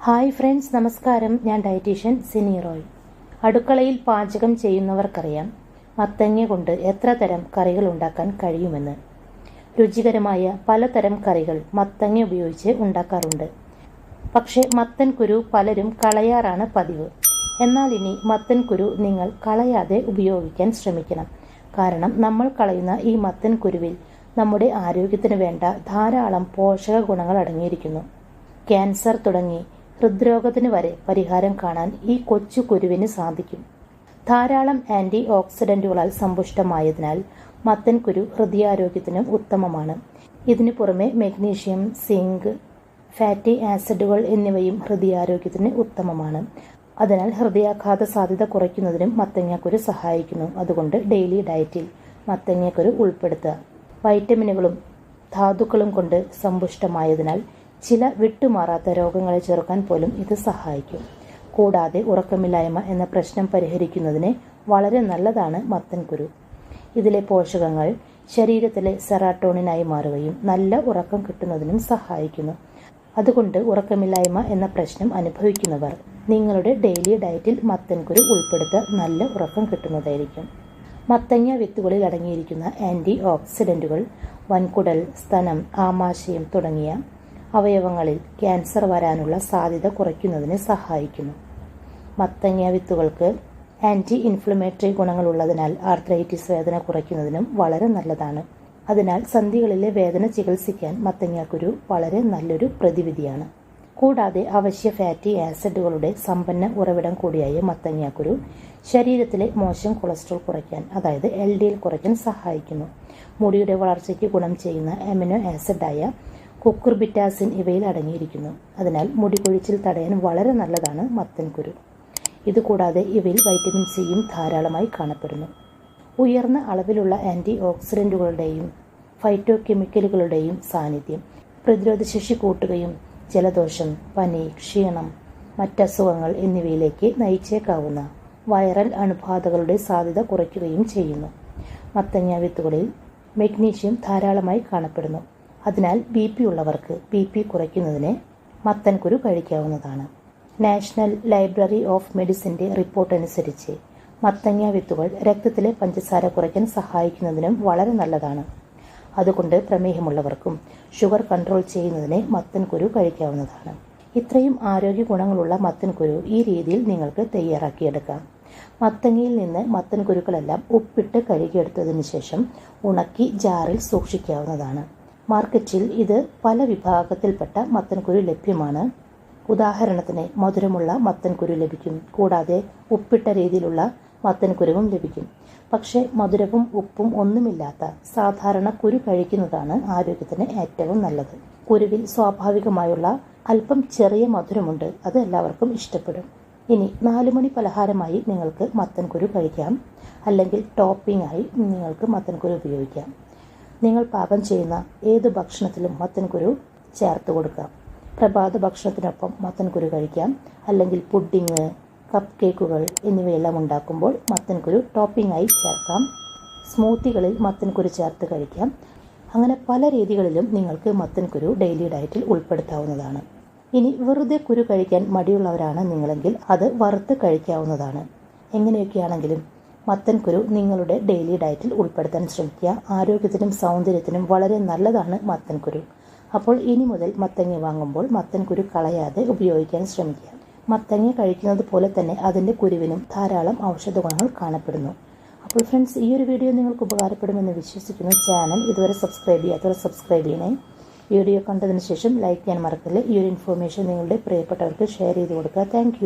Hi friends, നമസ്കാരം. ഞാൻ dietitian Sini Roy. അടുക്കളയിൽ പാചകം ചെയ്യുന്നവർക്കറിയാം മത്തങ്ങ കൊണ്ട് എത്ര തരം കറികൾ ഉണ്ടാക്കാൻ കഴിയുമെന്ന്. രുചികരമായ പലതരം കറികൾ മത്തങ്ങ ഉപയോഗിച്ച് ഉണ്ടാക്കാറുണ്ട്. പക്ഷേ മത്തൻ കുരു പലരും കളയാറാണ് പതിവ്. എന്നാൽ ഇനി മത്തൻ കുരു നിങ്ങൾ കളയാതെ ഉപയോഗിക്കാൻ ശ്രമിക്കണം. കാരണം നമ്മൾ കളയുന്ന ഈ മത്തൻ കുരുവിൽ നമ്മുടെ ആരോഗ്യത്തിന് വേണ്ട ധാരാളം പോഷക ഗുണങ്ങൾ അടങ്ങിയിരിക്കുന്നു. ക്യാൻസർ തുടങ്ങി ഹൃദ്രോഗത്തിന് വരെ പരിഹാരം കാണാൻ ഈ കൊച്ചു കുരുവിന് സാധിക്കും. ധാരാളം ആന്റി ഓക്സിഡന്റുകളാൽ സമ്പുഷ്ടമായതിനാൽ മത്തൻ കുരു ഹൃദയാരോഗ്യത്തിനും ഉത്തമമാണ്. ഇതിനു പുറമെ മഗ്നീഷ്യം, സിങ്ക്, ഫാറ്റി ആസിഡുകൾ എന്നിവയും ഹൃദയാരോഗ്യത്തിന് ഉത്തമമാണ്. അതിനാൽ ഹൃദയാഘാത സാധ്യത കുറയ്ക്കുന്നതിനും മത്തങ്ങാക്കുരു സഹായിക്കുന്നു. അതുകൊണ്ട് ഡെയിലി ഡയറ്റിൽ മത്തങ്ങാക്കുരു ഉൾപ്പെടുത്തുക. വൈറ്റമിനുകളും ധാതുക്കളും കൊണ്ട് സമ്പുഷ്ടമായതിനാൽ ചില വിട്ടുമാറാത്ത രോഗങ്ങളെ ചെറുക്കാൻ പോലും ഇത് സഹായിക്കും. കൂടാതെ ഉറക്കമില്ലായ്മ എന്ന പ്രശ്നം പരിഹരിക്കുന്നതിന് വളരെ നല്ലതാണ് മത്തൻ കുരു. ഇതിലെ പോഷകങ്ങൾ ശരീരത്തിലെ സെറാട്ടോണിനായി മാറുകയും നല്ല ഉറക്കം കിട്ടുന്നതിനും സഹായിക്കുന്നു. അതുകൊണ്ട് ഉറക്കമില്ലായ്മ എന്ന പ്രശ്നം അനുഭവിക്കുന്നവർ നിങ്ങളുടെ ഡെയിലി ഡയറ്റിൽ മത്തൻ കുരു ഉൾപ്പെടുത്തുക. നല്ല ഉറക്കം കിട്ടുന്നതായിരിക്കും. മത്തങ്ങ വിത്തുകളിൽ അടങ്ങിയിരിക്കുന്ന ആന്റി ഓക്സിഡന്റുകൾ വൻകുടൽ, സ്തനം, ആമാശയം തുടങ്ങിയ അവയവങ്ങളിൽ ക്യാൻസർ വരാനുള്ള സാധ്യത കുറയ്ക്കുന്നതിന് സഹായിക്കുന്നു. മത്തങ്ങ വിത്തുകൾക്ക് ആന്റി ഇൻഫ്ലമേറ്ററി ഗുണങ്ങളുള്ളതിനാൽ ആർത്രൈറ്റിസ് വേദന കുറയ്ക്കുന്നതിനും വളരെ നല്ലതാണ്. അതിനാൽ സന്ധികളിലെ വേദന ചികിത്സിക്കാൻ മത്തങ്ങാക്കുരു വളരെ നല്ലൊരു പ്രതിവിധിയാണ്. കൂടാതെ അവശ്യ ഫാറ്റി ആസിഡുകളുടെ സമ്പന്ന ഉറവിടം കൂടിയായ മത്തങ്ങാക്കുരു ശരീരത്തിലെ മോശം കൊളസ്ട്രോൾ കുറയ്ക്കാൻ, അതായത് LDL കുറയ്ക്കാൻ സഹായിക്കുന്നു. മുടിയുടെ വളർച്ചയ്ക്ക് ഗുണം ചെയ്യുന്ന അമിനോ ആസിഡായ കുക്കുർബിറ്റാസിൻ ഇവയിൽ അടങ്ങിയിരിക്കുന്നു. അതിനാൽ മുടി കൊഴിച്ചിൽ തടയാൻ വളരെ നല്ലതാണ് മത്തൻ കുരു. ഇതുകൂടാതെ ഇവയിൽ വൈറ്റമിൻ സിയും ധാരാളമായി കാണപ്പെടുന്നു. ഉയർന്ന അളവിലുള്ള ആന്റി ഓക്സിഡന്റുകളുടെയും ഫൈറ്റോ കെമിക്കലുകളുടെയും സാന്നിധ്യം പ്രതിരോധശേഷി കൂട്ടുകയും ജലദോഷം, പനി, ക്ഷീണം, മറ്റസുഖങ്ങൾ എന്നിവയിലേക്ക് നയിച്ചേക്കാവുന്ന വൈറൽ അണുബാധകളുടെ സാധ്യത കുറയ്ക്കുകയും ചെയ്യുന്നു. മത്തങ്ങ വിത്തുകളിൽ മഗ്നീഷ്യം ധാരാളമായി കാണപ്പെടുന്നു. അതിനാൽ BP ഉള്ളവർക്ക് BP കുറയ്ക്കുന്നതിന് മത്തൻ കുരു കഴിക്കാവുന്നതാണ്. നാഷണൽ ലൈബ്രറി ഓഫ് മെഡിസിൻ്റെ റിപ്പോർട്ട് അനുസരിച്ച് മത്തങ്ങ വിത്തുകൾ രക്തത്തിലെ പഞ്ചസാര കുറയ്ക്കാൻ സഹായിക്കുന്നതിനും വളരെ നല്ലതാണ്. അതുകൊണ്ട് പ്രമേഹമുള്ളവർക്കും ഷുഗർ കൺട്രോൾ ചെയ്യുന്നതിന് മത്തൻ കുരു കഴിക്കാവുന്നതാണ്. ഇത്രയും ആരോഗ്യ ഗുണങ്ങളുള്ള മത്തൻ കുരു ഈ രീതിയിൽ നിങ്ങൾക്ക് തയ്യാറാക്കിയെടുക്കാം. മത്തങ്ങയിൽ നിന്ന് മത്തൻ കുരുക്കളെല്ലാം ഉപ്പിട്ട് കഴുകിയെടുത്തതിന് ശേഷം ഉണക്കി ജാറിൽ സൂക്ഷിക്കാവുന്നതാണ്. മാർക്കറ്റിൽ ഇത് പല വിഭാഗത്തിൽപ്പെട്ട മത്തൻ കുരു ലഭ്യമാണ്. ഉദാഹരണത്തിന് മധുരമുള്ള മത്തൻ കുരു ലഭിക്കും. കൂടാതെ ഉപ്പിട്ട രീതിയിലുള്ള മത്തൻ കുരുവും ലഭിക്കും. പക്ഷേ മധുരവും ഉപ്പും ഒന്നുമില്ലാത്ത സാധാരണ കുരു കഴിക്കുന്നതാണ് ആരോഗ്യത്തിന് ഏറ്റവും നല്ലത്. കുരുവിൽ സ്വാഭാവികമായുള്ള അല്പം ചെറിയ മധുരമുണ്ട്. അത് എല്ലാവർക്കും ഇഷ്ടപ്പെടും. ഇനി 4 മണി പലഹാരമായി നിങ്ങൾക്ക് മത്തൻ കുരു കഴിക്കാം. അല്ലെങ്കിൽ ടോപ്പിംഗ് ആയി നിങ്ങൾക്ക് മത്തൻ കുരു ഉപയോഗിക്കാം. നിങ്ങൾ പാകം ചെയ്യുന്ന ഏത് ഭക്ഷണത്തിലും മത്തൻ കുരു ചേർത്ത് കൊടുക്കാം. പ്രഭാത ഭക്ഷണത്തിനൊപ്പം മത്തൻ കുരു കഴിക്കാം. അല്ലെങ്കിൽ പുഡിങ്, കപ്പ് കേക്കുകൾ എന്നിവയെല്ലാം ഉണ്ടാക്കുമ്പോൾ മത്തൻ കുരു ടോപ്പിംഗ് ആയി ചേർക്കാം. സ്മൂത്തികളിൽ മത്തൻ കുരു ചേർത്ത് കഴിക്കാം. അങ്ങനെ പല രീതികളിലും നിങ്ങൾക്ക് മത്തൻ കുരു ഡെയിലി ഡയറ്റിൽ ഉൾപ്പെടുത്താവുന്നതാണ്. ഇനി വെറുതെ കുരു കഴിക്കാൻ മടിയുള്ളവരാണ് നിങ്ങളെങ്കിൽ അത് വറുത്ത് കഴിക്കാവുന്നതാണ്. എങ്ങനെയൊക്കെയാണെങ്കിലും മത്തൻ കുരു നിങ്ങളുടെ ഡെയിലി ഡയറ്റിൽ ഉൾപ്പെടുത്താൻ ശ്രമിക്കുക. ആരോഗ്യത്തിനും സൗന്ദര്യത്തിനും വളരെ നല്ലതാണ് മത്തൻ കുരു. അപ്പോൾ ഇനി മുതൽ മത്തങ്ങ വാങ്ങുമ്പോൾ മത്തൻ കുരു കളയാതെ ഉപയോഗിക്കാൻ ശ്രമിക്കുക. മത്തങ്ങ കഴിക്കുന്നത് പോലെ തന്നെ അതിൻ്റെ കുരുവിനും ധാരാളം ഔഷധ ഗുണങ്ങൾ കാണപ്പെടുന്നു. അപ്പോൾ ഫ്രണ്ട്സ്, ഈ ഒരു വീഡിയോ നിങ്ങൾക്ക് ഉപകാരപ്പെടുമെന്ന് വിശ്വസിക്കുന്നു. ചാനൽ ഇതുവരെ സബ്സ്ക്രൈബ് ചെയ്യാത്തവർ സബ്സ്ക്രൈബ് ചെയ്യണേ. വീഡിയോ കണ്ടതിന് ശേഷം ലൈക്ക് ചെയ്യാൻ മറക്കല്ലേ. ഈ ഒരു ഇൻഫോർമേഷൻ നിങ്ങളുടെ പ്രിയപ്പെട്ടവർക്ക് ഷെയർ ചെയ്ത് കൊടുക്കുക. താങ്ക്